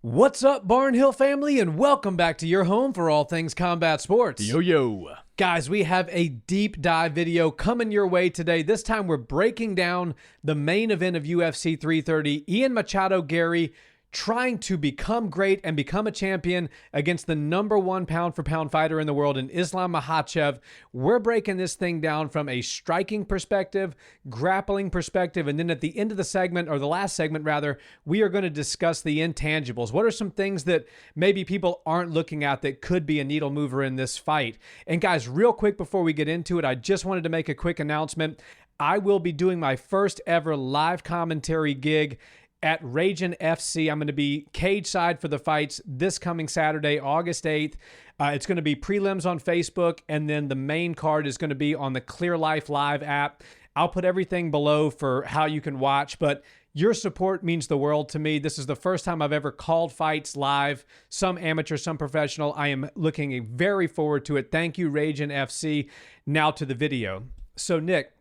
What's up, Barnhill family, and welcome back to your home for all things combat sports. Yo. Guys, we have a deep dive video coming your way today. This time we're breaking down the main event of UFC 330, Ian Machado Garry trying to become great and become a champion against the number one pound-for-pound fighter in the world in Islam Makhachev. We're breaking this thing down from a striking perspective, grappling perspective, and then at the end of the segment, or the last segment rather, we are going to discuss the intangibles. What are some things that maybe people aren't looking at that could be a needle mover in this fight? And guys, real quick before we get into it, I just wanted to make a quick announcement. I will be doing my first ever live commentary gig at Ragin' FC. I'm going to be cage side for the fights this coming Saturday, August 8th. It's going to be prelims on Facebook, and then the main card is going to be on the Clear Life Live app. I'll put everything below for how you can watch, but your support means the world to me. This is the first time I've ever called fights live, some amateur, some professional. I am looking very forward to it. Thank you, Ragin' FC. Now to the video. So, Nick,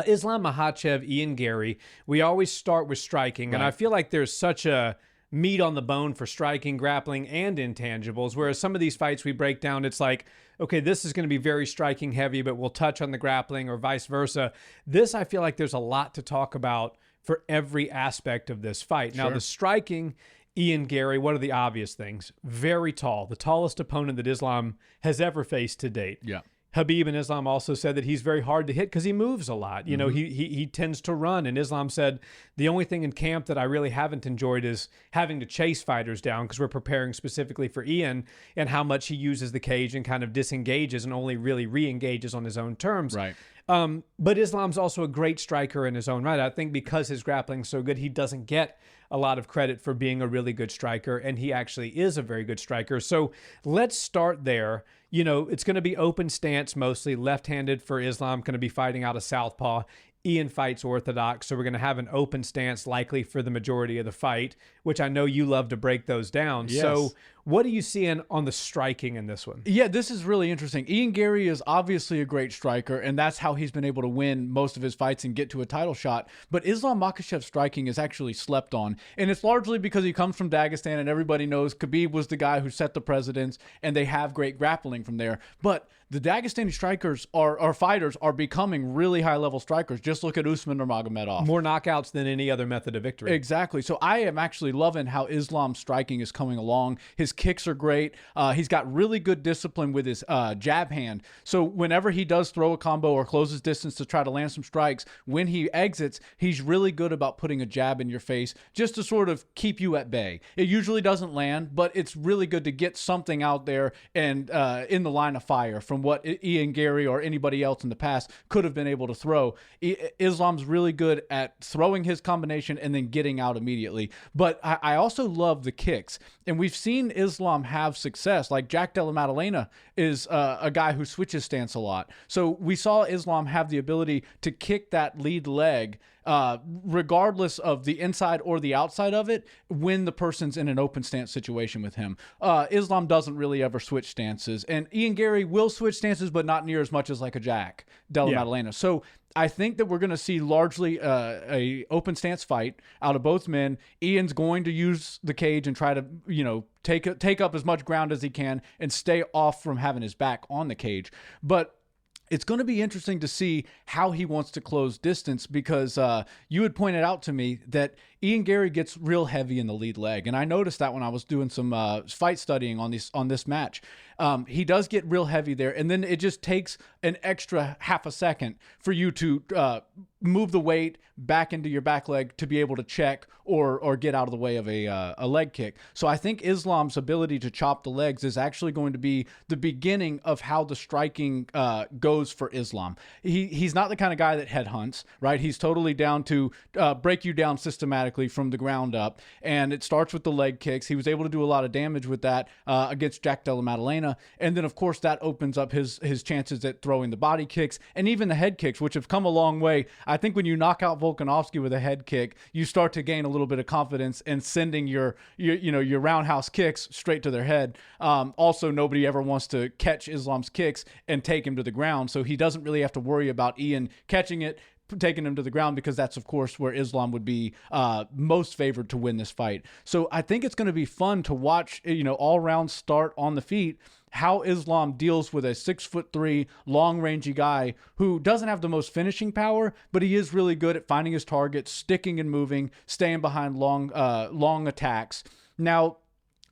Islam Makhachev, Ian Garry, we always start with striking, right. And I feel like there's such a meat on the bone for striking, grappling, and intangibles, whereas some of these fights we break down, it's like, okay, this is going to be very striking heavy, but we'll touch on the grappling or vice versa. This, I feel like there's a lot to talk about for every aspect of this fight. Now, the striking, Ian Garry, what are the obvious things? Very tall, the tallest opponent that Islam has ever faced to date. Yeah. Habib and Islam also said that he's very hard to hit because he moves a lot. You know, he tends to run. And Islam said, the only thing in camp that I really haven't enjoyed is having to chase fighters down because we're preparing specifically for Ian and how much he uses the cage and kind of disengages and only really re-engages on his own terms. Right. But Islam's also a great striker in his own right. I think because his grappling's so good, he doesn't get a lot of credit for being a really good striker, and he actually is a very good striker. So let's start there. You know, it's going to be open stance, mostly left-handed for Islam, going to be fighting out of southpaw. Ian fights orthodox, so we're going to have an open stance likely for the majority of the fight, which I know you love to break those down. Yes. So what are you seeing on the striking in this one? Yeah, this is really interesting. Ian Garry is obviously a great striker, and that's how he's been able to win most of his fights and get to a title shot. But Islam Makhachev's striking is actually slept on, and it's largely because he comes from Dagestan, and everybody knows Khabib was the guy who set the precedents, and they have great grappling from there. But the Dagestani strikers or fighters are becoming really high-level strikers. Just look at Usman or Magomedov. More knockouts than any other method of victory. Exactly. So I am actually loving how Islam's striking is coming along. His kicks are great. He's got really good discipline with his jab hand. So whenever he does throw a combo or closes distance to try to land some strikes, when he exits, he's really good about putting a jab in your face just to sort of keep you at bay. It usually doesn't land, but it's really good to get something out there and in the line of fire from what Ian Garry or anybody else in the past could have been able to throw. Islam's really good at throwing his combination and then getting out immediately. But I also love the kicks. And we've seen Islam have success. Like Jack Della Maddalena is a guy who switches stance a lot. So we saw Islam have the ability to kick that lead leg regardless of the inside or the outside of it when the person's in an open stance situation with him. Islam doesn't really ever switch stances. And Ian Garry will switch stances, but not near as much as like a Jack Della Maddalena. So I think that we're going to see largely a open stance fight out of both men. Ian's going to use the cage and try to, you know, take up as much ground as he can and stay off from having his back on the cage. But it's going to be interesting to see how he wants to close distance because you had pointed out to me that Ian Garry gets real heavy in the lead leg. And I noticed that when I was doing some fight studying on this match. He does get real heavy there. And then it just takes an extra half a second for you to move the weight back into your back leg to be able to check or get out of the way of a leg kick. So I think Islam's ability to chop the legs is actually going to be the beginning of how the striking goes for Islam. He's not the kind of guy that headhunts, right? He's totally down to break you down systematically from the ground up. And it starts with the leg kicks. He was able to do a lot of damage with that against Jack Della Maddalena. And then, of course, that opens up his chances at throwing the body kicks and even the head kicks, which have come a long way. I think when you knock out Volkanovski with a head kick, you start to gain a little bit of confidence in sending your roundhouse kicks straight to their head. Also, nobody ever wants to catch Islam's kicks and take him to the ground, so he doesn't really have to worry about Ian catching it, taking him to the ground, because that's, of course, where Islam would be most favored to win this fight. So I think it's going to be fun to watch, all round start on the feet, how Islam deals with a 6'3" long-rangey guy who doesn't have the most finishing power, but he is really good at finding his target, sticking and moving, staying behind long attacks. Now,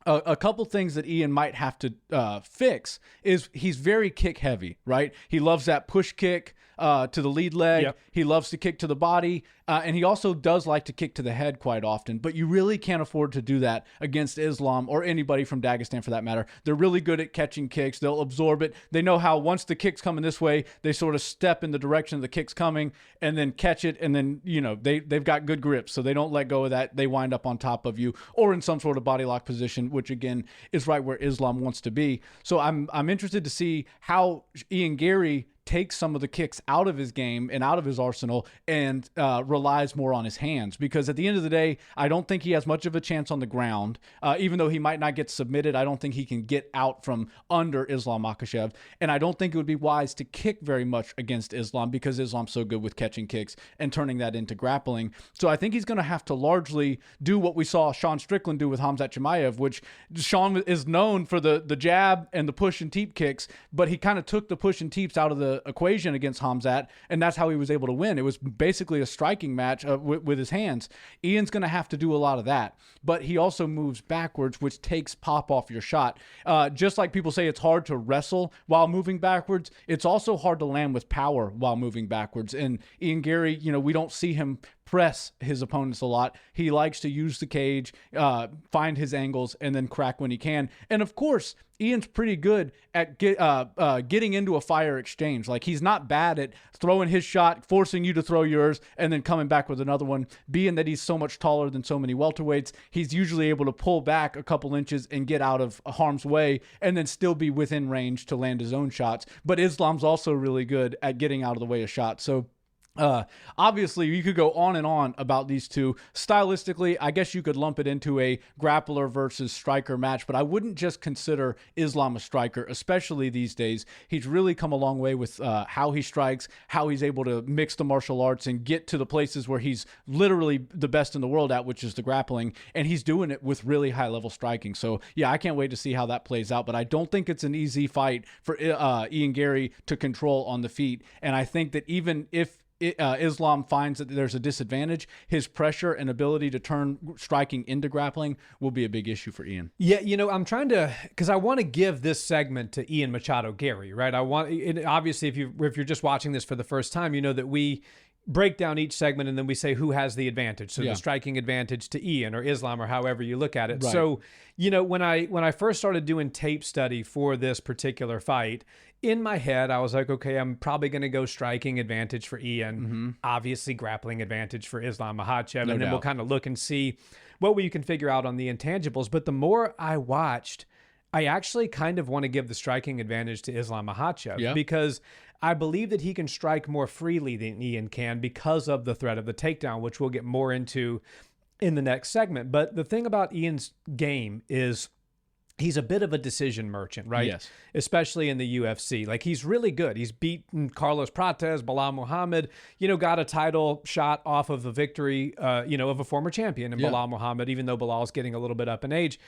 a couple things that Ian might have to fix is he's very kick heavy, right? He loves that push kick to the lead leg. Yep. He loves to kick to the body. And he also does like to kick to the head quite often. But you really can't afford to do that against Islam or anybody from Dagestan for that matter. They're really good at catching kicks. They'll absorb it. They know how once the kick's coming this way, they sort of step in the direction of the kick's coming and then catch it. And then, they've got good grips. So they don't let go of that. They wind up on top of you or in some sort of body lock position, which again is right where Islam wants to be. So I'm interested to see how Ian Garry takes some of the kicks out of his game and out of his arsenal and relies more on his hands, because at the end of the day, I don't think he has much of a chance on the ground. Even though he might not get submitted, I don't think he can get out from under Islam Makhachev, and I don't think it would be wise to kick very much against Islam because Islam's so good with catching kicks and turning that into grappling. So I think he's going to have to largely do what we saw Sean Strickland do with Khamzat Chimaev, which Sean is known for the jab and the push and teep kicks, but he kind of took the push and teeps out of the equation against Khamzat, and that's how he was able to win. It was basically a striking match with his hands. Ian's going to have to do a lot of that, but he also moves backwards, which takes pop off your shot. Just like people say it's hard to wrestle while moving backwards, it's also hard to land with power while moving backwards. And Ian Garry, we don't see him press his opponents a lot. He likes to use the cage, find his angles, and then crack when he can. And of course, Ian's pretty good at getting into a fire exchange. Like, he's not bad at throwing his shot, forcing you to throw yours, and then coming back with another one. Being that he's so much taller than so many welterweights, he's usually able to pull back a couple inches and get out of harm's way and then still be within range to land his own shots. But Islam's also really good at getting out of the way of shots. So obviously, you could go on and on about these two. Stylistically, I guess you could lump it into a grappler versus striker match, but I wouldn't just consider Islam a striker, especially these days. He's really come a long way with how he strikes, how he's able to mix the martial arts and get to the places where he's literally the best in the world at, which is the grappling, and he's doing it with really high-level striking. So, yeah, I can't wait to see how that plays out, but I don't think it's an easy fight for Ian Garry to control on the feet, and I think that even if Islam finds that there's a disadvantage, his pressure and ability to turn striking into grappling will be a big issue for Ian. Yeah, I'm trying to, because I want to give this segment to Ian Machado Garry, right? Obviously, if you're just watching this for the first time, you know that we break down each segment and then we say who has the advantage. So the striking advantage to Ian or Islam or however you look at it. Right. So, when I first started doing tape study for this particular fight, in my head, I was like, okay, I'm probably going to go striking advantage for Ian, obviously grappling advantage for Islam Makhachev, and then we'll kind of look and see what we can figure out on the intangibles. But the more I watched, I actually kind of want to give the striking advantage to Islam Makhachev because I believe that he can strike more freely than Ian can because of the threat of the takedown, which we'll get more into in the next segment. But the thing about Ian's game is he's a bit of a decision merchant, right? Yes. Especially in the UFC. Like, he's really good. He's beaten Carlos Prates, Bilal Muhammad, got a title shot off of a victory, of a former champion in Bilal Muhammad, even though Bilal's getting a little bit up in age.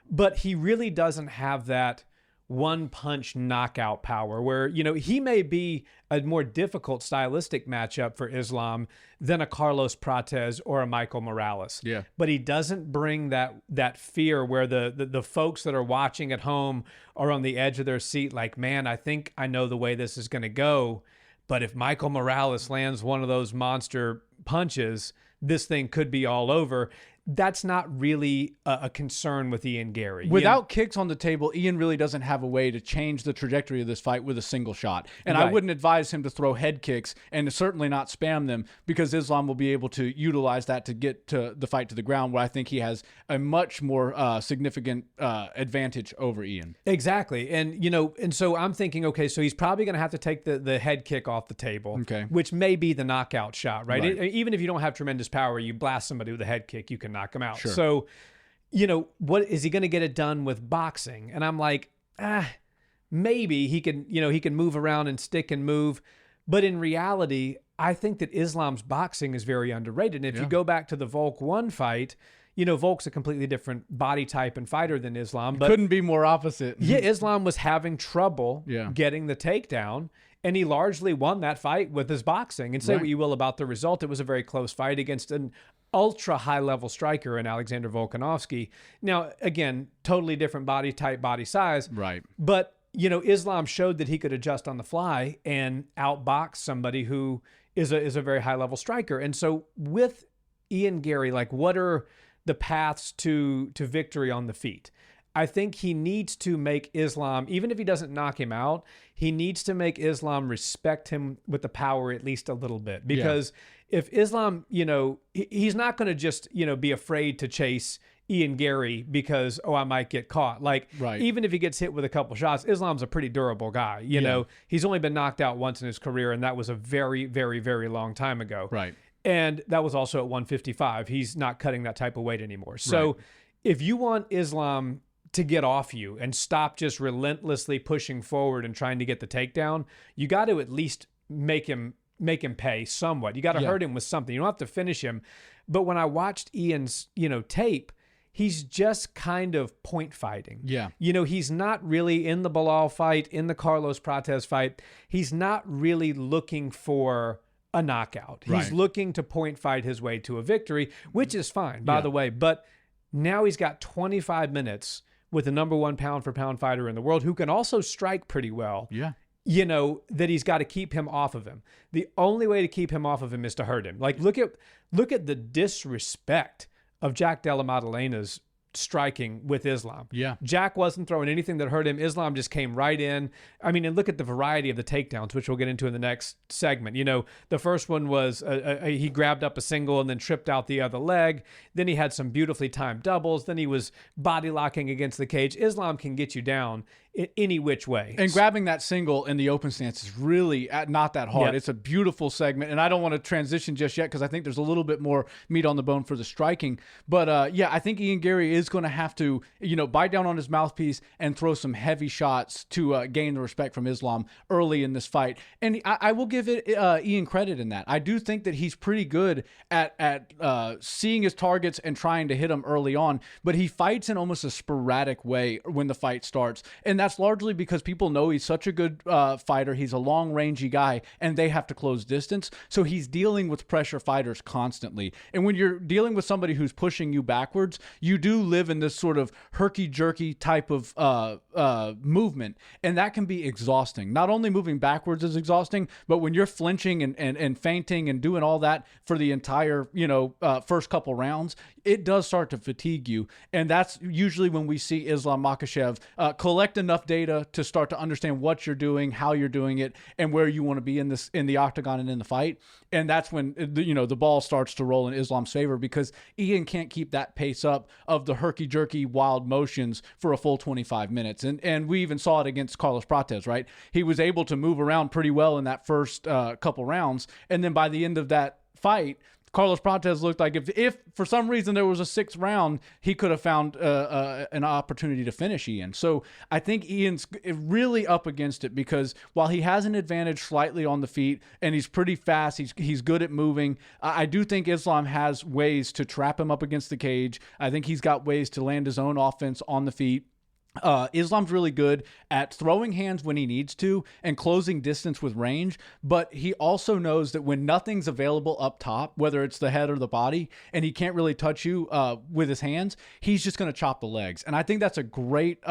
But he really doesn't have that one-punch knockout power where, he may be a more difficult stylistic matchup for Islam than a Carlos Prates or a Michael Morales. Yeah. But he doesn't bring that fear where the folks that are watching at home are on the edge of their seat like, man, I think I know the way this is going to go. But if Michael Morales lands one of those monster punches, this thing could be all over. That's not really a concern with Ian Garry. Without kicks on the table, Ian really doesn't have a way to change the trajectory of this fight with a single shot. And I wouldn't advise him to throw head kicks and certainly not spam them, because Islam will be able to utilize that to get to the fight to the ground, where I think he has a much more significant advantage over Ian. Exactly. And, and so I'm thinking, okay, so he's probably going to have to take the head kick off the table, which may be the knockout shot, right? Even if you don't have tremendous power, you blast somebody with a head kick, you can knock him out. Sure. So, what is he going to get it done with boxing? And I'm like, maybe he can, he can move around and stick and move. But in reality, I think that Islam's boxing is very underrated. And if you go back to the Volk 1 fight, Volk's a completely different body type and fighter than Islam. But couldn't be more opposite. Yeah, Islam was having trouble getting the takedown, and he largely won that fight with his boxing. And say what you will about the result, it was a very close fight against an ultra high-level striker in Alexander Volkanovski. Now, again, totally different body type, body size. Right. But, Islam showed that he could adjust on the fly and outbox somebody who is a very high-level striker. And so with Ian Garry, like, what are the paths to victory on the feet? I think he needs to make Islam, even if he doesn't knock him out, he needs to make Islam respect him with the power at least a little bit. Because if Islam, he's not going to just, be afraid to chase Ian Garry because, I might get caught. Like, even if he gets hit with a couple shots, Islam's a pretty durable guy. You know, he's only been knocked out once in his career, and that was a very, very, very long time ago. Right. And that was also at 155. He's not cutting that type of weight anymore. So if you want Islam to get off you and stop just relentlessly pushing forward and trying to get the takedown, you got to at least make him pay somewhat. You got to hurt him with something. You don't have to finish him. But when I watched Ian's, tape, he's just kind of point fighting. Yeah. He's not really in the Bilal fight, in the Carlos Prates fight. He's not really looking for a knockout. He's looking to point fight his way to a victory, which is fine, by the way. But now he's got 25 minutes with the #1 pound-for-pound fighter in the world who can also strike pretty well. Yeah. That he's got to keep him off of him. The only way to keep him off of him is to hurt him. Like, look at the disrespect of Jack Della Madalena's striking with Islam. Yeah. Jack wasn't throwing anything that hurt him. Islam just came right in. I mean, and look at the variety of the takedowns, which we'll get into in the next segment. The first one was he grabbed up a single and then tripped out the other leg. Then he had some beautifully timed doubles. Then he was body locking against the cage. Islam can get you down in any which way. And grabbing that single in the open stance is really not that hard. It's a beautiful segment. And I don't want to transition just yet because I think there's a little bit more meat on the bone for the striking. But I think Ian Garry is going to have to, bite down on his mouthpiece and throw some heavy shots to gain the respect from Islam early in this fight. And I will give Ian credit in that. I do think that he's pretty good at seeing his targets and trying to hit them early on, but he fights in almost a sporadic way when the fight starts. And that's largely because people know he's such a good fighter. He's a long-rangey guy, and they have to close distance. So he's dealing with pressure fighters constantly. And when you're dealing with somebody who's pushing you backwards, you do live in this sort of herky-jerky type of movement, and that can be exhausting. Not only moving backwards is exhausting, but when you're flinching and feinting and doing all that for the entire first couple rounds, it does start to fatigue you. And that's usually when we see Islam Makhachev collect enough data to start to understand what you're doing, how you're doing it, and where you want to be in the octagon and in the fight. And that's when the ball starts to roll in Islam's favor, because Ian can't keep that pace up of the herky-jerky wild motions for a full 25 minutes. And we even saw it against Carlos Prates, right? He was able to move around pretty well in that first couple rounds. And then by the end of that fight, Carlos Prates looked like if for some reason there was a 6th round, he could have found an opportunity to finish Ian. So I think Ian's really up against it, because while he has an advantage slightly on the feet and he's pretty fast, he's good at moving, I do think Islam has ways to trap him up against the cage. I think he's got ways to land his own offense on the feet. Islam's really good at throwing hands when he needs to and closing distance with range, but he also knows that when nothing's available up top, whether it's the head or the body, and he can't really touch you with his hands, he's just going to chop the legs. And I think that's a great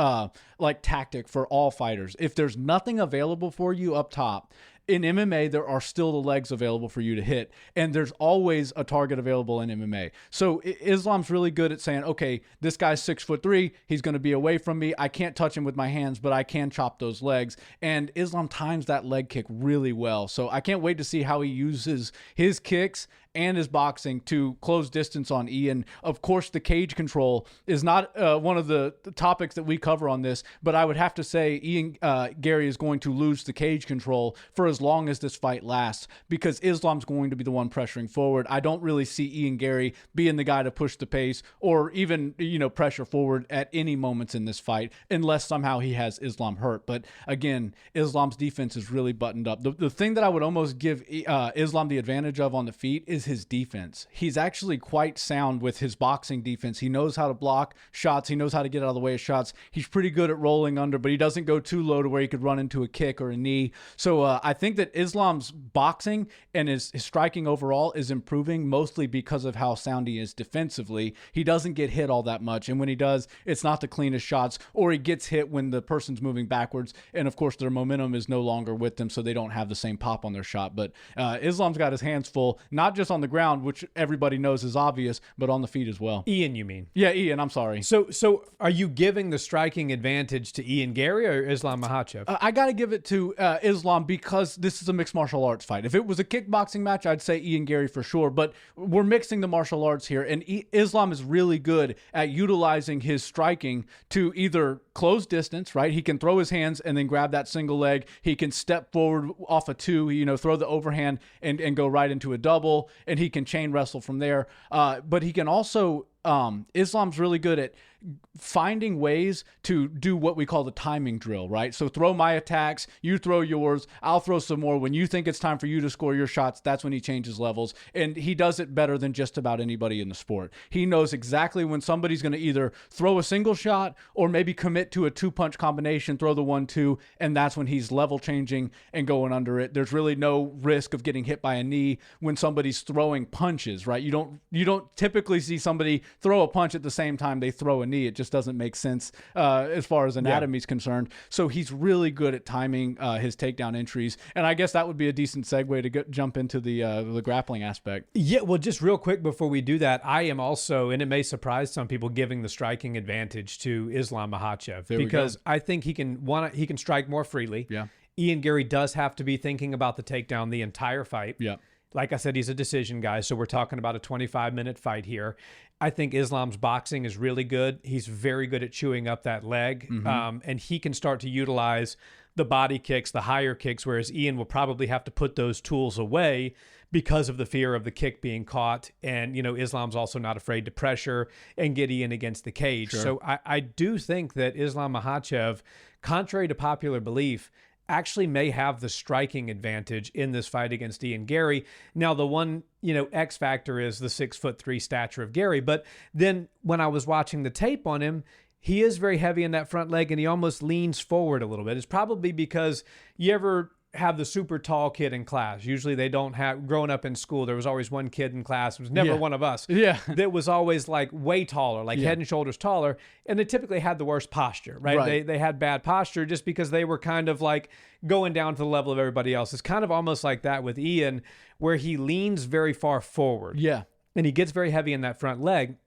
tactic for all fighters. If there's nothing available for you up top, in MMA, there are still the legs available for you to hit, and there's always a target available in MMA. So Islam's really good at saying, okay, this guy's 6'3", he's going to be away from me. I can't touch him with my hands, but I can chop those legs. And Islam times that leg kick really well. So I can't wait to see how he uses his kicks and his boxing to close distance on Ian. Of course, the cage control is not one of the topics that we cover on this, but I would have to say Ian Garry is going to lose the cage control for as long as this fight lasts, because Islam's going to be the one pressuring forward. I don't really see Ian Garry being the guy to push the pace or even, pressure forward at any moments in this fight, unless somehow he has Islam hurt. But again, Islam's defense is really buttoned up. The thing that I would almost give Islam the advantage of on the feet is his defense. He's actually quite sound with his boxing defense. He knows how to block shots. He knows how to get out of the way of shots. He's pretty good at rolling under, but he doesn't go too low to where he could run into a kick or a knee. So I think that Islam's boxing and his striking overall is improving, mostly because of how sound he is defensively. He doesn't get hit all that much, and when he does, it's not the cleanest shots, or he gets hit when the person's moving backwards, and of course their momentum is no longer with them, so they don't have the same pop on their shot. But Islam's got his hands full, not just on the ground, which everybody knows is obvious, but on the feet as well. Ian, you mean? Yeah, Ian, I'm sorry. So are you giving the striking advantage to Ian Garry or Islam Makhachev? I got to give it to Islam, because this is a mixed martial arts fight. If it was a kickboxing match, I'd say Ian Garry for sure, but we're mixing the martial arts here, and Islam is really good at utilizing his striking to either close distance, right? He can throw his hands and then grab that single leg. He can step forward off a two, throw the overhand and go right into a double, and he can chain wrestle from there. But he can also, Islam's really good at finding ways to do what we call the timing drill, right? So throw my attacks, you throw yours, I'll throw some more. When you think it's time for you to score your shots, that's when he changes levels. And he does it better than just about anybody in the sport. He knows exactly when somebody's going to either throw a single shot or maybe commit to a two-punch combination, throw the 1-2, and that's when he's level changing and going under it. There's really no risk of getting hit by a knee when somebody's throwing punches, right? You don't typically see somebody throw a punch at the same time they throw a knee. It just doesn't make sense as far as anatomy is concerned. So he's really good at timing his takedown entries, and I guess that would be a decent segue to jump into the grappling aspect. Yeah, well, just real quick before we do that, I am also, and it may surprise some people, giving the striking advantage to Islam Makhachev, because I think he can strike more freely. Yeah, Ian Garry does have to be thinking about the takedown the entire fight. Yeah. Like I said, he's a decision guy, so we're talking about a 25-minute fight here. I think Islam's boxing is really good. He's very good at chewing up that leg, and he can start to utilize the body kicks, the higher kicks, whereas Ian will probably have to put those tools away because of the fear of the kick being caught. And, Islam's also not afraid to pressure and get Ian against the cage. Sure. So I do think that Islam Makhachev, contrary to popular belief, actually may have the striking advantage in this fight against Ian Garry. Now, the one, X factor is the 6'3" stature of Garry. But then when I was watching the tape on him, he is very heavy in that front leg and he almost leans forward a little bit. It's probably because you ever have the super tall kid in class. Usually they don't have, growing up in school, there was always one kid in class, it was never one of us, that was always like way taller, like head and shoulders taller, and they typically had the worst posture, right? They had bad posture just because they were kind of like going down to the level of everybody else. It's kind of almost like that with Ian, where he leans very far forward. Yeah. And he gets very heavy in that front leg,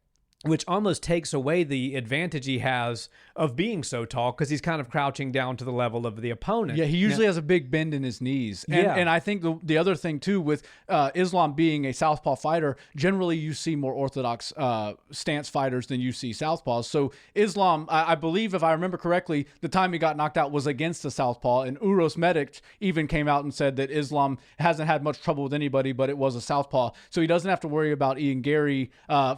which almost takes away the advantage he has of being so tall, because he's kind of crouching down to the level of the opponent. Yeah, he usually has a big bend in his knees. And I think the other thing, too, with Islam being a southpaw fighter, generally you see more orthodox stance fighters than you see southpaws. So Islam, I believe, if I remember correctly, the time he got knocked out was against the southpaw, and Uros Medic even came out and said that Islam hasn't had much trouble with anybody, but it was a southpaw. So he doesn't have to worry about Ian Garry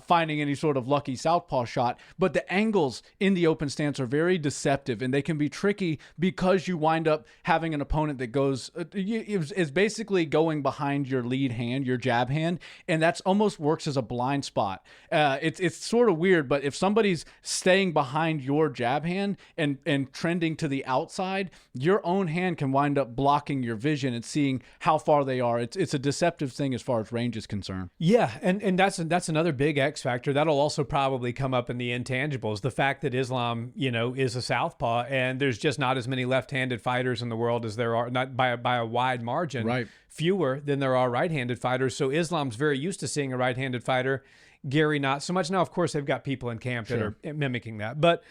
finding any sort of lucky southpaw shot. But the angles in the open stance are very deceptive, and they can be tricky because you wind up having an opponent that goes is basically going behind your lead hand, your jab hand, and that's almost works as a blind spot. It's sort of weird, but if somebody's staying behind your jab hand and trending to the outside, your own hand can wind up blocking your vision and seeing how far they are. It's a deceptive thing as far as range is concerned. Yeah, and that's another big X factor. That'll also probably come up in the intangibles. The fact that Islam, is a southpaw, and there's just not as many left-handed fighters in the world as there are, not by a wide margin, right? Fewer than there are right-handed fighters. So Islam's very used to seeing a right-handed fighter. Garry not so much. Now, of course, they've got people in camp that are mimicking that, but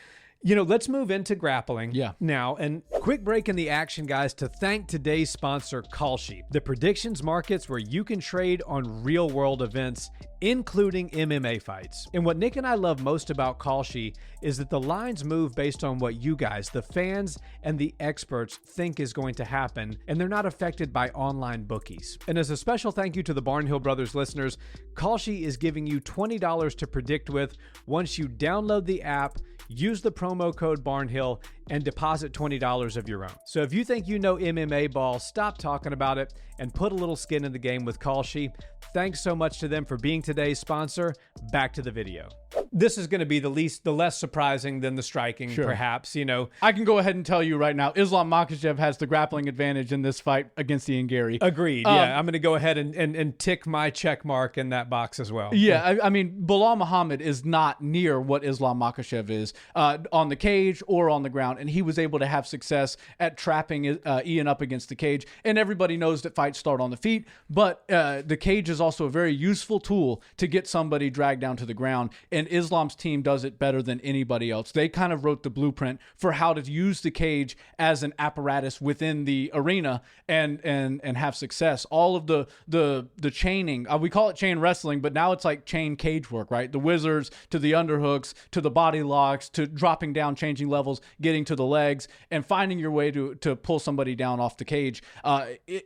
Let's move into grappling now. And quick break in the action, guys, to thank today's sponsor, Kalshi, the predictions markets where you can trade on real-world events, including MMA fights. And what Nick and I love most about Kalshi is that the lines move based on what you guys, the fans and the experts, think is going to happen, and they're not affected by online bookies. And as a special thank you to the Barnhill Brothers listeners, Kalshi is giving you $20 to predict with once you download the app, use the promo code Barnhill, and deposit $20 of your own. So if you think you know MMA ball, stop talking about it and put a little skin in the game with Kalshi. Thanks so much to them for being today's sponsor. Back to the video. This is going to be the less surprising than the striking, perhaps. I can go ahead and tell you right now, Islam Makhachev has the grappling advantage in this fight against Ian Garry. Agreed. Yeah, I'm going to go ahead and tick my check mark in that box as well. Yeah, I mean, Bilal Muhammad is not near what Islam Makhachev is on the cage or on the ground, and he was able to have success at trapping Ian up against the cage. And everybody knows that fights start on the feet, but the cage is also a very useful tool to get somebody dragged down to the ground, and Islam's team does it better than anybody else. They kind of wrote the blueprint for how to use the cage as an apparatus within the arena and have success. All of the chaining, we call it chain wrestling, but now it's like chain cage work, right? The wizards to the underhooks to the body locks to dropping down, changing levels, getting to the legs, and finding your way to pull somebody down off the cage.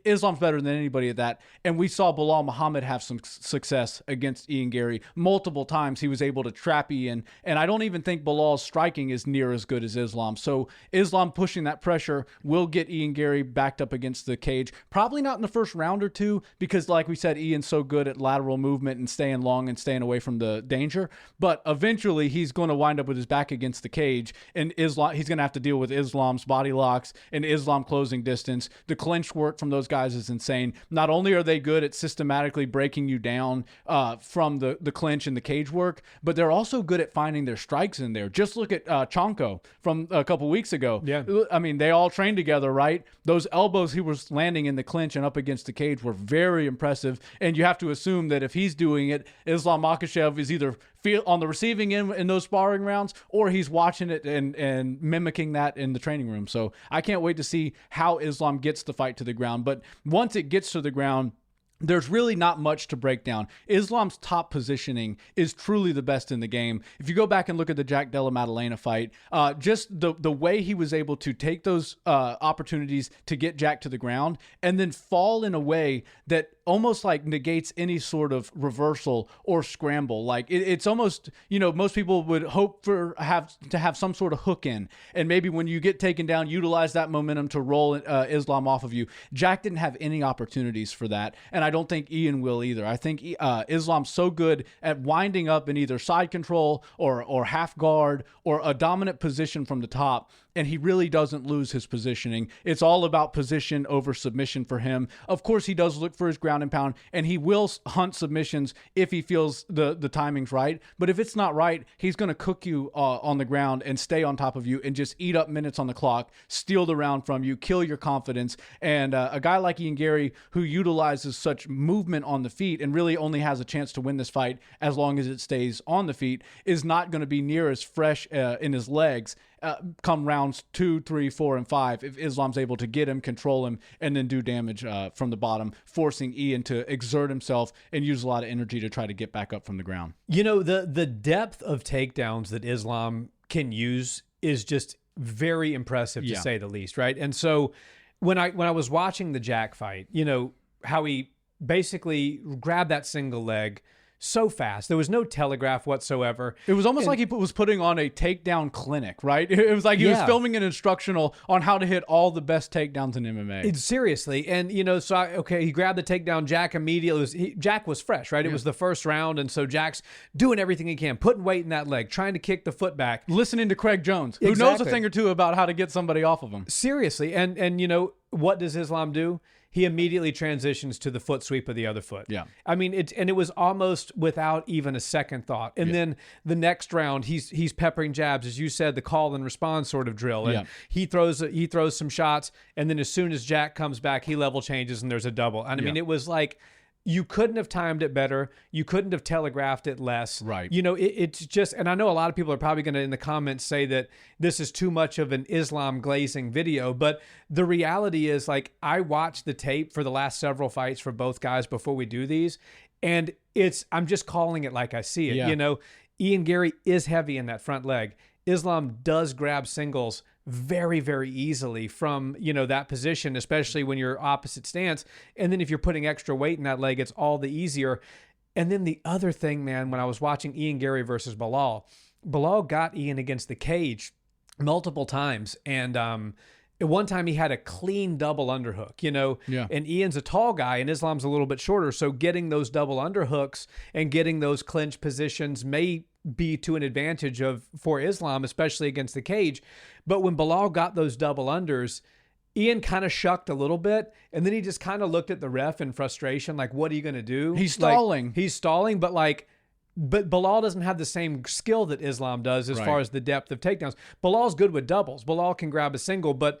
Islam's better than anybody at that. And we saw Bilal Muhammad have some success against Ian Garry. Multiple times he was able to trap Ian, and I don't even think Bilal's striking is near as good as Islam. So Islam pushing that pressure will get Ian Garry backed up against the cage. Probably not in the first round or two, because like we said, Ian's so good at lateral movement and staying long and staying away from the danger. But eventually he's going to wind up with his back against the cage, and he's going to have to deal with Islam's body locks and Islam closing distance. The clinch work from those guys is insane. Not only are they good at systematically breaking you down from the clinch and the cage work, but they're also good at finding their strikes in there. Just look at Chonko from a couple weeks ago. Yeah. I mean, they all trained together, right? Those elbows he was landing in the clinch and up against the cage were very impressive. And you have to assume that if he's doing it, Islam Makhachev is either on the receiving end in those sparring rounds, or he's watching it and mimicking that in the training room. So I can't wait to see how Islam gets the fight to the ground. But once it gets to the ground, there's really not much to break down. Islam's top positioning is truly the best in the game. If you go back and look at the Jack Della Maddalena fight, just the way he was able to take those opportunities to get Jack to the ground and then fall in a way that almost like negates any sort of reversal or scramble. Like it's almost, most people would hope to have some sort of hook in, and maybe when you get taken down, utilize that momentum to roll Islam off of you. Jack didn't have any opportunities for that, and I don't think Ian will either. I think Islam's so good at winding up in either side control or half guard or a dominant position from the top, and he really doesn't lose his positioning. It's all about position over submission for him. Of course, he does look for his ground and pound, and he will hunt submissions if he feels the timing's right. But if it's not right, he's going to cook you on the ground and stay on top of you and just eat up minutes on the clock, steal the round from you, kill your confidence. And a guy like Ian Garry, who utilizes such movement on the feet and really only has a chance to win this fight as long as it stays on the feet, is not going to be near as fresh in his legs come rounds 2, 3, 4, and 5 if Islam's able to get him, control him, and then do damage from the bottom, forcing Ian to exert himself and use a lot of energy to try to get back up from the ground. The depth of takedowns that Islam can use is just very impressive, to say the least, right? And so when I was watching the Jack fight, how he basically grabbed that single leg so fast. There was no telegraph whatsoever. It was almost like he was putting on a takedown clinic, right? It was like he was filming an instructional on how to hit all the best takedowns in MMA. Seriously. And, he grabbed the takedown. Jack immediately, Jack was fresh, right? It was the first round. And so Jack's doing everything he can, putting weight in that leg, trying to kick the foot back. Listening to Craig Jones, who knows a thing or two about how to get somebody off of him. Seriously. And what does Islam do? He immediately transitions to the foot sweep of the other foot. Yeah. I mean, it was almost without even a second thought. And then the next round, he's peppering jabs, as you said, the call and response sort of drill. And he throws some shots, and then as soon as Jack comes back, he level changes and there's a double. And I mean, it was like you couldn't have timed it better. You couldn't have telegraphed it less. Right. You know, it's just, and I know a lot of people are probably going to in the comments say that this is too much of an Islam glazing video, but the reality is, like, I watched the tape for the last several fights for both guys before we do these, and I'm just calling it like I see it. Yeah. You know, Ian Garry is heavy in that front leg. Islam does grab singles very, very easily from, you know, that position, especially when you're opposite stance. And then if you're putting extra weight in that leg, it's all the easier. And then the other thing, man, when I was watching Ian Garry versus Bilal got Ian against the cage multiple times. And at one time he had a clean double underhook, you know, and Ian's a tall guy and Islam's a little bit shorter. So getting those double underhooks and getting those clinch positions may be to an advantage for Islam, especially against the cage. But when Bilal got those double unders, Ian kind of shucked a little bit, and then he just kind of looked at the ref in frustration, like, what are you going to do? He's stalling. Like, he's stalling, but Bilal doesn't have the same skill that Islam does as far as the depth of takedowns. Bilal's good with doubles. Bilal can grab a single, but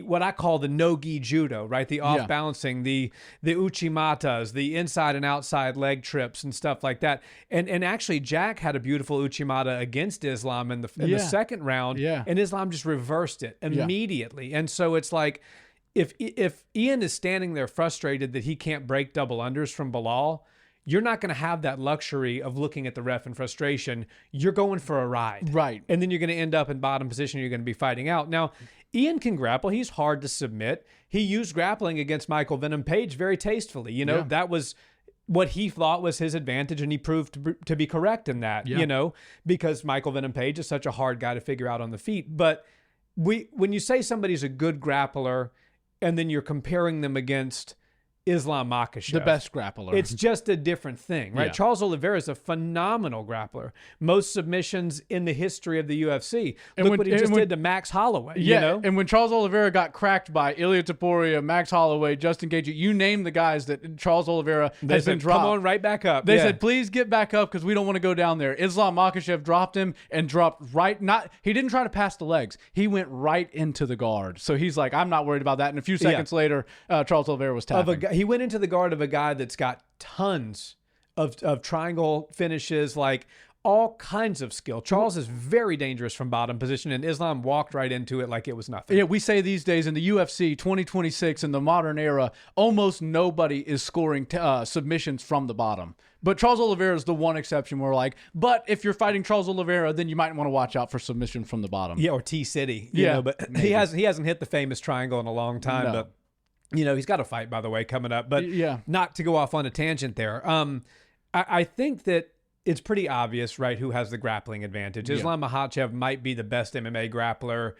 what I call the no-gi judo, right? The off-balancing, the uchimatas, the inside and outside leg trips and stuff like that. And actually, Jack had a beautiful uchimata against Islam in the second round, and Islam just reversed it immediately. And so it's like, if Ian is standing there frustrated that he can't break double unders from Bilal, you're not going to have that luxury of looking at the ref in frustration. You're going for a ride. Right. And then you're going to end up in bottom position. You're going to be fighting out. Now, Ian can grapple. He's hard to submit. He used grappling against Michael Venom Page very tastefully. You know, that was what he thought was his advantage, and he proved to be correct in that, you know, because Michael Venom Page is such a hard guy to figure out on the feet. But when you say somebody's a good grappler and then you're comparing them against Islam Makhachev, the best grappler, it's just a different thing, right? Charles Oliveira is a phenomenal grappler. Most submissions in the history of the UFC. Look what he just did to Max Holloway. You know? And when Charles Oliveira got cracked by Ilia Topuria, Max Holloway, Justin Gaethje, you name the guys that Charles Oliveira has been dropped. Come on, right back up. They said, please get back up because we don't want to go down there. Islam Makhachev dropped him and dropped he didn't try to pass the legs. He went right into the guard. So he's like, I'm not worried about that. And a few seconds later, Charles Oliveira was tapping. He went into the guard of a guy that's got tons of triangle finishes, like all kinds of skill. Charles is very dangerous from bottom position, and Islam walked right into it like it was nothing. Yeah, we say these days in the UFC 2026, in the modern era, almost nobody is scoring submissions from the bottom. But Charles Oliveira is the one exception where, like, but if you're fighting Charles Oliveira, then you might want to watch out for submission from the bottom. Yeah, or T-City. You know, but he hasn't hit the famous triangle in a long time. No. But you know, he's got a fight, by the way, coming up. But not to go off on a tangent there. I think that it's pretty obvious, right, who has the grappling advantage. Islam Makhachev might be the best MMA grappler,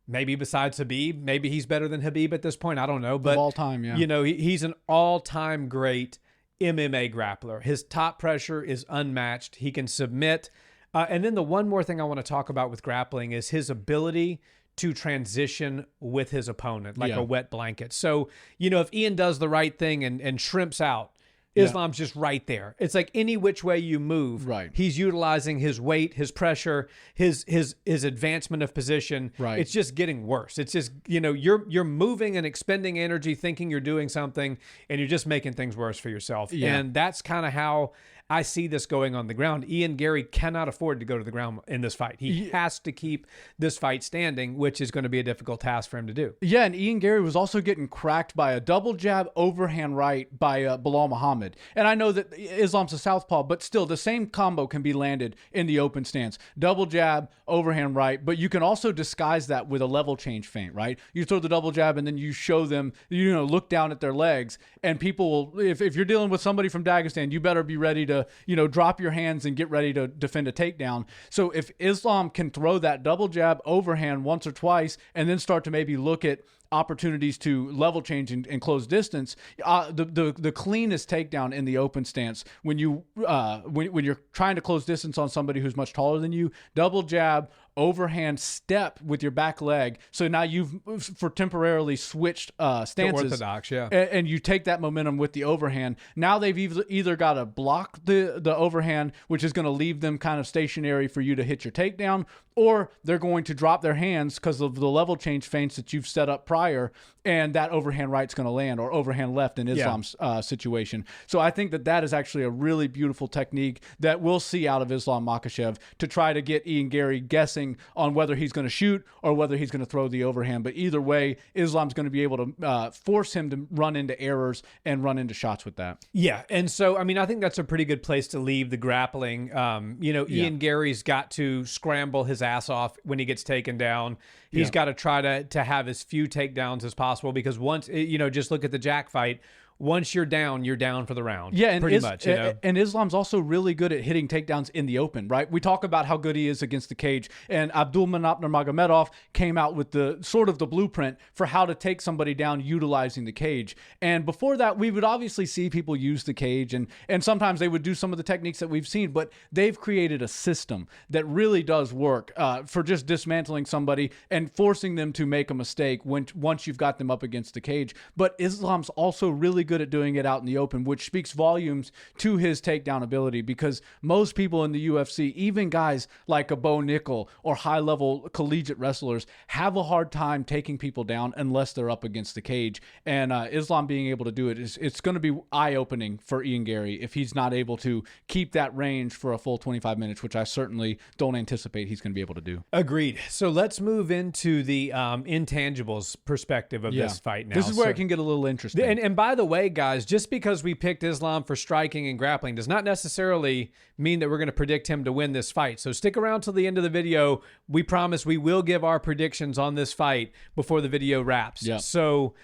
maybe besides Habib. Maybe he's better than Habib at this point. I don't know. But of all time, you know, he's an all-time great MMA grappler. His top pressure is unmatched. He can submit. And then the one more thing I want to talk about with grappling is his ability to transition with his opponent like a wet blanket. So, you know, if Ian does the right thing and shrimps out, Islam's just right there. It's like any which way you move, he's utilizing his weight, his pressure, his advancement of position. It's just getting worse. It's just, you know, you're moving and expending energy thinking you're doing something, and you're just making things worse for yourself. And that's kind of how I see this going on the ground. Ian Garry cannot afford to go to the ground in this fight. He has to keep this fight standing, which is going to be a difficult task for him to do. Yeah, and Ian Garry was also getting cracked by a double jab overhand right by Bilal Muhammad. And I know that Islam's a southpaw, but still the same combo can be landed in the open stance. Double jab, overhand right, but you can also disguise that with a level change feint, right? You throw the double jab and then you show them, you know, look down at their legs, and people will, if you're dealing with somebody from Dagestan, you better be ready to, you know, drop your hands and get ready to defend a takedown. So if Islam can throw that double jab overhand once or twice and then start to maybe look at opportunities to level change and close distance, the cleanest takedown in the open stance when you're trying to close distance on somebody who's much taller than you, double jab overhand step with your back leg. So now you've for temporarily switched stances. Orthodox, yeah. And you take that momentum with the overhand. Now they've either got to block the overhand, which is going to leave them kind of stationary for you to hit your takedown, or they're going to drop their hands because of the level change feints that you've set up prior, and that overhand right's going to land, or overhand left in Islam's situation. So I think that is actually a really beautiful technique that we'll see out of Islam Makhachev to try to get Ian Garry guessing on whether he's going to shoot or whether he's going to throw the overhand. But either way, Islam's going to be able to force him to run into errors and run into shots with that. Yeah, and so, I mean, I think that's a pretty good place to leave the grappling. Ian Garry's got to scramble his ass off when he gets taken down. He's got to try to have as few takedowns as possible, because once, just look at the Jack fight. Once you're down for the round. Yeah, and pretty much. And Islam's also really good at hitting takedowns in the open, right? We talk about how good he is against the cage, and Abdulmanap Nurmagomedov came out with the sort of the blueprint for how to take somebody down utilizing the cage. And before that, we would obviously see people use the cage, and sometimes they would do some of the techniques that we've seen, but they've created a system that really does work for just dismantling somebody and forcing them to make a mistake once you've got them up against the cage. But Islam's also really good at doing it out in the open, which speaks volumes to his takedown ability, because most people in the UFC, even guys like a Bo Nickel or high-level collegiate wrestlers, have a hard time taking people down unless they're up against the cage. And Islam being able to do it, it's going to be eye-opening for Ian Garry if he's not able to keep that range for a full 25 minutes, which I certainly don't anticipate he's going to be able to do. Agreed. So let's move into the intangibles perspective of this fight now. This is where it can get a little interesting. And by the way, guys, just because we picked Islam for striking and grappling does not necessarily mean that we're going to predict him to win this fight. So stick around till the end of the video. We promise we will give our predictions on this fight before the video wraps. Yep. So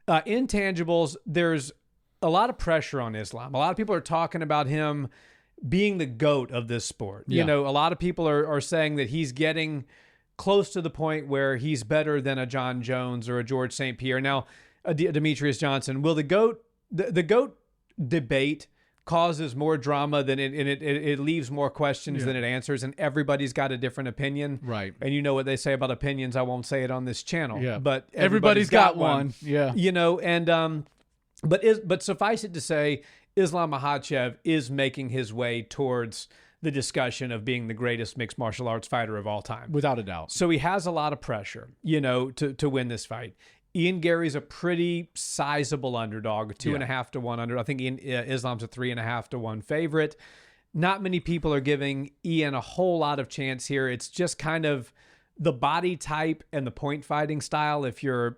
intangibles, there's a lot of pressure on Islam. A lot of people are talking about him being the GOAT of this sport. Yeah. A lot of people are saying that he's getting close to the point where he's better than a John Jones or a George St. Pierre. Now, Demetrius Johnson, will the GOAT debate causes more drama than it leaves more questions than it answers, and everybody's got a different opinion. Right. And you know what they say about opinions. I won't say it on this channel. Yeah. But everybody's got one. Yeah. But suffice it to say, Islam Makhachev is making his way towards the discussion of being the greatest mixed martial arts fighter of all time. Without a doubt. So he has a lot of pressure, to win this fight. Ian Garry's a pretty sizable underdog, 2.5 to 1 under. I think Islam's a 3.5 to 1 favorite. Not many people are giving Ian a whole lot of chance here. It's just kind of the body type and the point fighting style. If you're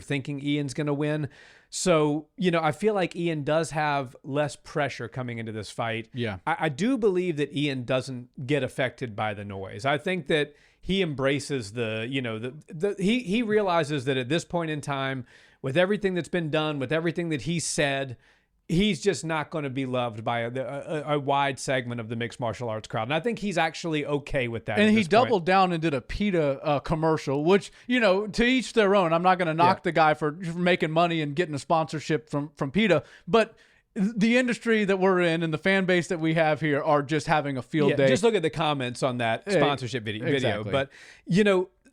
thinking Ian's going to win. So, I feel like Ian does have less pressure coming into this fight. Yeah. I do believe that Ian doesn't get affected by the noise. I think that he embraces he realizes that at this point in time, with everything that's been done, with everything that he said, he's just not going to be loved by a wide segment of the mixed martial arts crowd. And I think he's actually okay with that. And he doubled down and did a PETA commercial, which, to each their own. I'm not going to knock the guy for making money and getting a sponsorship from PETA, but the industry that we're in and the fan base that we have here are just having a field day. Just look at the comments on that sponsorship video. Exactly. But,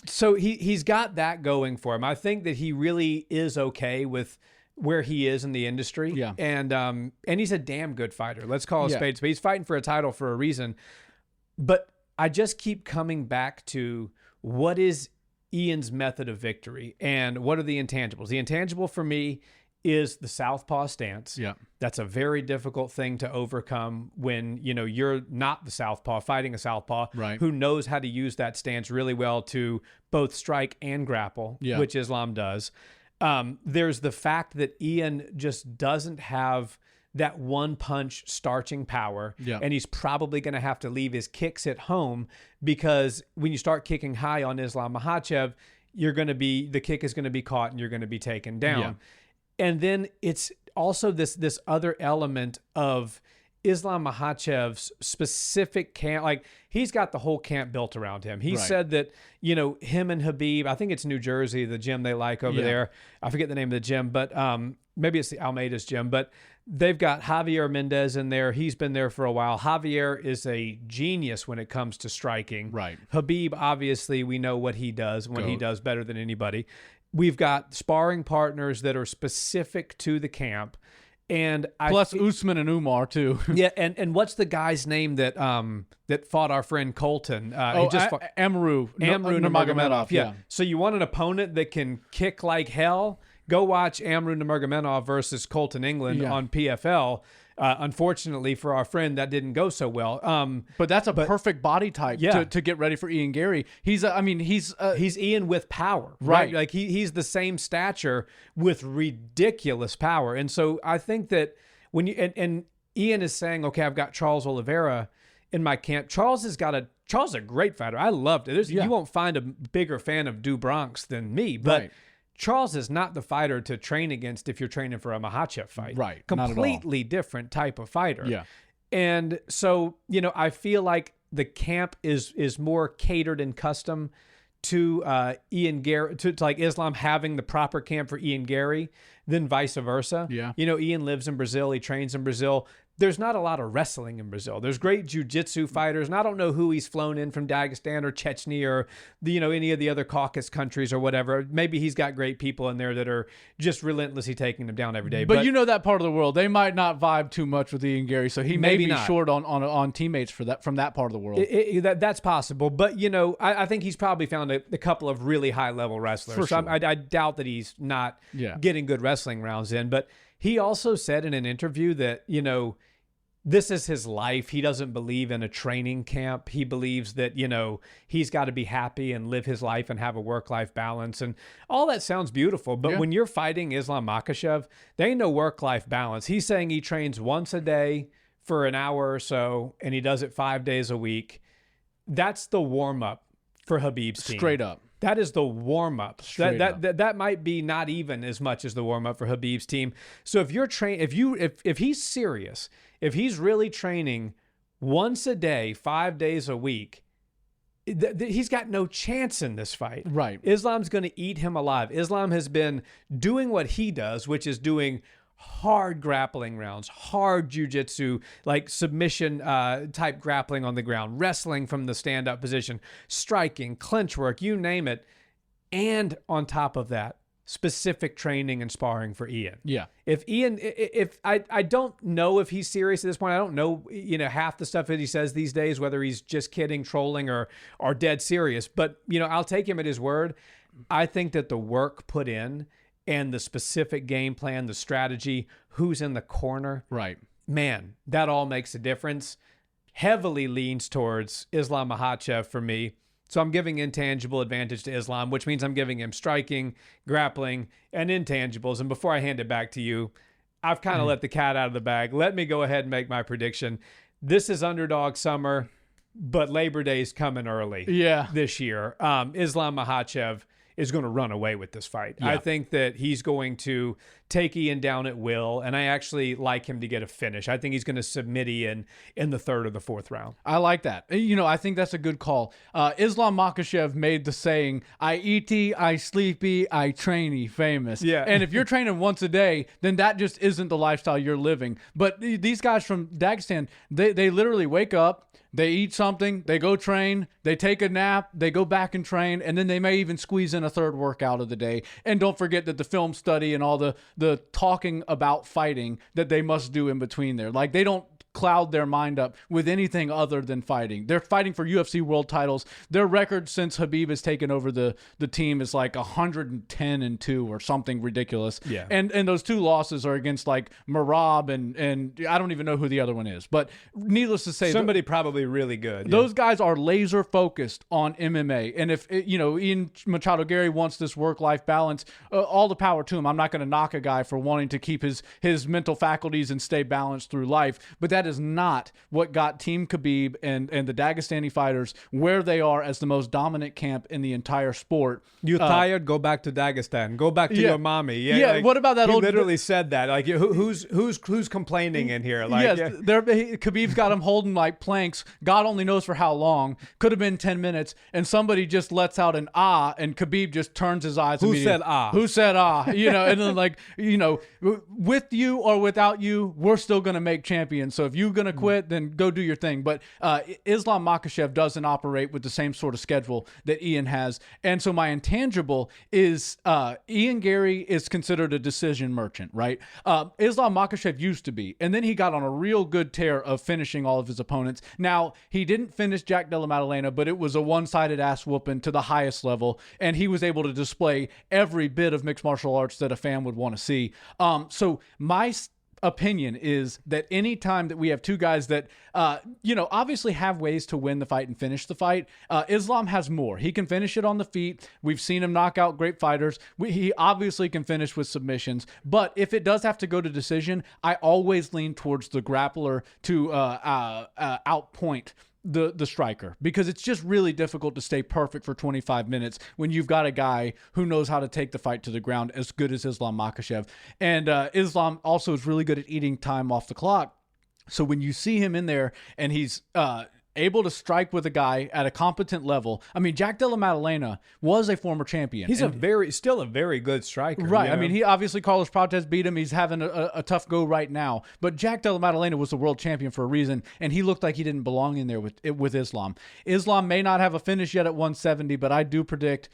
so he's got that going for him. I think that he really is okay with where he is in the industry. Yeah. And he's a damn good fighter. Let's call a spade a spade. He's fighting for a title for a reason. But I just keep coming back to what is Ian's method of victory and what are the intangibles? The intangible for me is the southpaw stance. Yeah. That's a very difficult thing to overcome when, you're not the southpaw, fighting a southpaw who knows how to use that stance really well to both strike and grapple, which Islam does. There's the fact that Ian just doesn't have that one punch starching power. Yeah. And he's probably going to have to leave his kicks at home, because when you start kicking high on Islam Makhachev, the kick is going to be caught and you're going to be taken down. Yeah. And then it's also this other element of Islam Makhachev's specific camp, like he's got the whole camp built around him. He said that, him and Khabib, I think it's New Jersey, the gym they like over there. I forget the name of the gym, but maybe it's the Almeida's gym, but they've got Javier Mendez in there. He's been there for a while. Javier is a genius when it comes to striking. Right. Khabib, obviously, we know what he does, he does better than anybody. We've got sparring partners that are specific to the camp. And plus Usman and Umar too. Yeah, and what's the guy's name that fought our friend Colton? Amru Nurmagomedov. Yeah. So you want an opponent that can kick like hell? Go watch Amru Nurmagomedov versus Colton England on PFL. Unfortunately for our friend, that didn't go so well. But that's a perfect body type to get ready for Ian Garry. He's Ian with power, right? Like he's the same stature with ridiculous power. And so I think that when you and Ian is saying, okay, I've got Charles Oliveira in my camp. Charles is a great fighter. I loved it. You won't find a bigger fan of Du Bronx than me, but Charles is not the fighter to train against if you're training for a Makhachev fight. Right. Completely different type of fighter. Yeah. And so, I feel like the camp is more catered and custom to Ian Garry, to like Islam having the proper camp for Ian Garry than vice versa. Yeah. Ian lives in Brazil. He trains in Brazil. There's not a lot of wrestling in Brazil. There's great jiu-jitsu fighters, and I don't know who he's flown in from Dagestan or Chechnya or any of the other Caucasus countries or whatever. Maybe he's got great people in there that are just relentlessly taking them down every day. But that part of the world, they might not vibe too much with Ian Garry, so he may be short on teammates from that part of the world. That's possible, but I think he's probably found a couple of really high-level wrestlers. For sure. So I doubt that he's not getting good wrestling rounds in. But he also said in an interview that this is his life. He doesn't believe in a training camp. He believes that, he's got to be happy and live his life and have a work-life balance. And all that sounds beautiful. But when you're fighting Islam Makhachev, there ain't no work-life balance. He's saying he trains once a day for an hour or so, and he does it 5 days a week. That's the warm-up for Khabib's team. Straight up. That is the warm-up. That might be not even as much as the warm-up for Khabib's team. So if you're if he's serious, if he's really training once a day, 5 days a week, he's got no chance in this fight. Right. Islam's going to eat him alive. Islam has been doing what he does, which is doing hard grappling rounds, hard jiu-jitsu, like submission type grappling on the ground, wrestling from the stand-up position, striking, clinch work, you name it. And on top of that, specific training and sparring for Ian. Yeah. If I don't know if he's serious at this point. I don't know, half the stuff that he says these days, whether he's just kidding, trolling, or dead serious. But, I'll take him at his word. I think that the work put in and the specific game plan, the strategy, who's in the corner. Right. Man, that all makes a difference. Heavily leans towards Islam Makhachev for me. So I'm giving intangible advantage to Islam, which means I'm giving him striking, grappling, and intangibles. And before I hand it back to you, I've kind of let the cat out of the bag. Let me go ahead and make my prediction. This is underdog summer, but Labor Day's coming early this year. Islam Makhachev is going to run away with this fight. Yeah. I think that he's going to take Ian down at will, and I actually like him to get a finish. I think he's going to submit Ian in the third or the fourth round. I like that. I think that's a good call. Islam Makhachev made the saying, I eaty, I sleepy, I trainy famous. Yeah. And if you're training once a day, then that just isn't the lifestyle you're living. But these guys from Dagestan, they literally wake up, they eat something, they go train, they take a nap, they go back and train, and then they may even squeeze in a third workout of the day. And don't forget that the film study and all the talking about fighting that they must do in between there. Like, they don't cloud their mind up with anything other than fighting. They're fighting for UFC world titles. Their record since Khabib has taken over the team is like 110-2 or something ridiculous. Yeah. And those two losses are against like Marab and I don't even know who the other one is. But needless to say, somebody probably really good. Those guys are laser focused on MMA. And if Ian Machado Garry wants this work-life balance, all the power to him. I'm not going to knock a guy for wanting to keep his mental faculties and stay balanced through life, but that that is not what got Team Khabib and the Dagestani fighters where they are as the most dominant camp in the entire sport. You tired? Go back to Dagestan. Go back to your mommy. Yeah. Like, what about that he old? Literally said that. Like, who's complaining in here? Like, yes, Khabib's got him holding like planks. God only knows for how long. Could have been 10 minutes, and somebody just lets out an ah, and Khabib just turns his eyes. Who said ah? Who said ah? You know, and then like, you know, with you or without you, we're still gonna make champions. So if you're gonna quit, then go do your thing. But Islam Makhachev doesn't operate with the same sort of schedule that Ian has, and so my intangible is Ian Garry is considered a decision merchant, right? Islam Makhachev used to be, and then he got on a real good tear of finishing all of his opponents. Now, he didn't finish Jack Della Maddalena, but it was a one-sided ass whooping to the highest level, and he was able to display every bit of mixed martial arts that a fan would want to see. So my opinion is that any time that we have two guys that obviously have ways to win the fight and finish the fight, Islam has more. He can finish it on the feet. We've seen him knock out great fighters. He obviously can finish with submissions, but if it does have to go to decision, I always lean towards the grappler to outpoint the striker, because it's just really difficult to stay perfect for 25 minutes when you've got a guy who knows how to take the fight to the ground as good as Islam Makhachev. And Islam also is really good at eating time off the clock. So when you see him in there and he's able to strike with a guy at a competent level. I mean, Jack Della Maddalena was a former champion. He's still a very good striker. Right. You know? I mean, he obviously, Carlos Prates beat him. He's having a tough go right now. But Jack Della Maddalena was the world champion for a reason, and he looked like he didn't belong in there with Islam. Islam may not have a finish yet at 170, but I do predict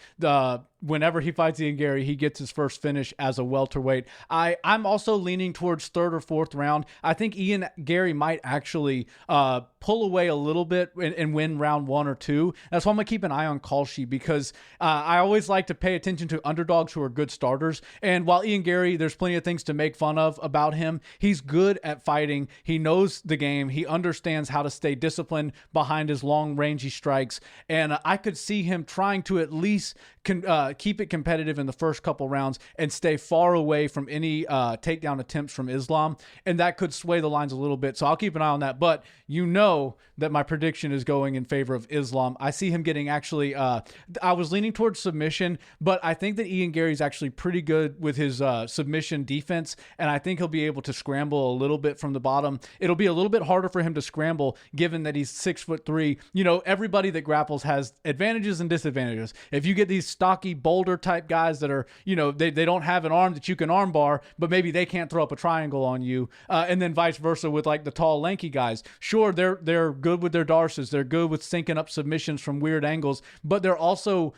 whenever he fights Ian Garry, he gets his first finish as a welterweight. I'm also leaning towards third or fourth round. I think Ian Garry might actually pull away a little bit and win round 1 or 2. That's why I'm going to keep an eye on call sheet, because I always like to pay attention to underdogs who are good starters. And while Ian Garry, there's plenty of things to make fun of about him, he's good at fighting. He knows the game. He understands how to stay disciplined behind his long range strikes. And I could see him trying to at least keep it competitive in the first couple rounds and stay far away from any takedown attempts from Islam. And that could sway the lines a little bit. So I'll keep an eye on that. But you know that my prediction is going in favor of Islam. I see him getting actually, I was leaning towards submission, but I think that Ian Garry's actually pretty good with his submission defense. And I think he'll be able to scramble a little bit from the bottom. It'll be a little bit harder for him to scramble given that he's 6'3". You know, everybody that grapples has advantages and disadvantages. If you get these stocky boulder type guys that are, you know, they don't have an arm that you can arm bar, but maybe they can't throw up a triangle on you. And then vice versa with like the tall, lanky guys. Sure, they're good with their darces. They're good with syncing up submissions from weird angles, but they're also,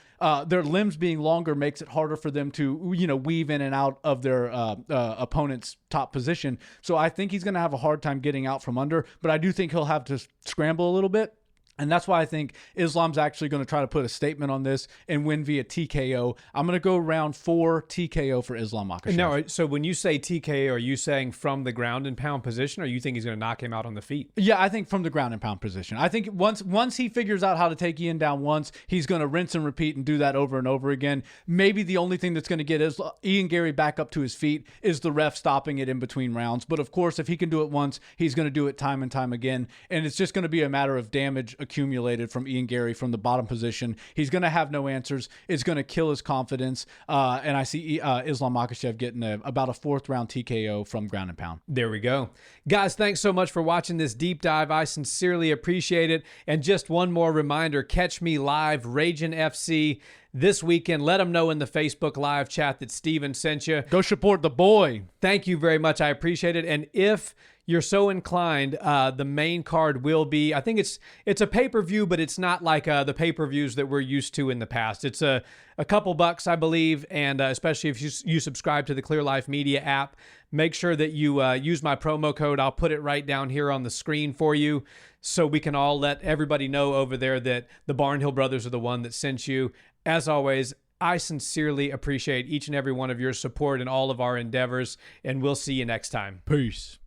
their limbs being longer makes it harder for them to, you know, weave in and out of their opponent's top position. So I think he's going to have a hard time getting out from under, but I do think he'll have to scramble a little bit. And that's why I think Islam's actually going to try to put a statement on this and win via TKO. I'm going to go round 4 TKO for Islam Makhachev. Now, so when you say TKO, are you saying from the ground and pound position, or you think he's going to knock him out on the feet? Yeah, I think from the ground and pound position. I think once he figures out how to take Ian down once, he's going to rinse and repeat and do that over and over again. Maybe the only thing that's going to get Ian Garry back up to his feet is the ref stopping it in between rounds. But of course, if he can do it once, he's going to do it time and time again. And it's just going to be a matter of damage accumulated from Ian Garry from the bottom position. He's going to have no answers. It's going to kill his confidence. And I see Islam Makhachev getting about a 4th round TKO from ground and pound. There we go. Guys, thanks so much for watching this deep dive. I sincerely appreciate it. And just one more reminder, catch me live, Raging FC, this weekend. Let them know in the Facebook live chat that Steven sent you. Go support the boy. Thank you very much. I appreciate it. And if you're so inclined, the main card will be, I think it's a pay-per-view, but it's not like the pay-per-views that we're used to in the past. It's a couple bucks, I believe, and especially if you subscribe to the Clear Life Media app, make sure that you use my promo code. I'll put it right down here on the screen for you so we can all let everybody know over there that the Barnhill brothers are the one that sent you. As always, I sincerely appreciate each and every one of your support in all of our endeavors, and we'll see you next time. Peace.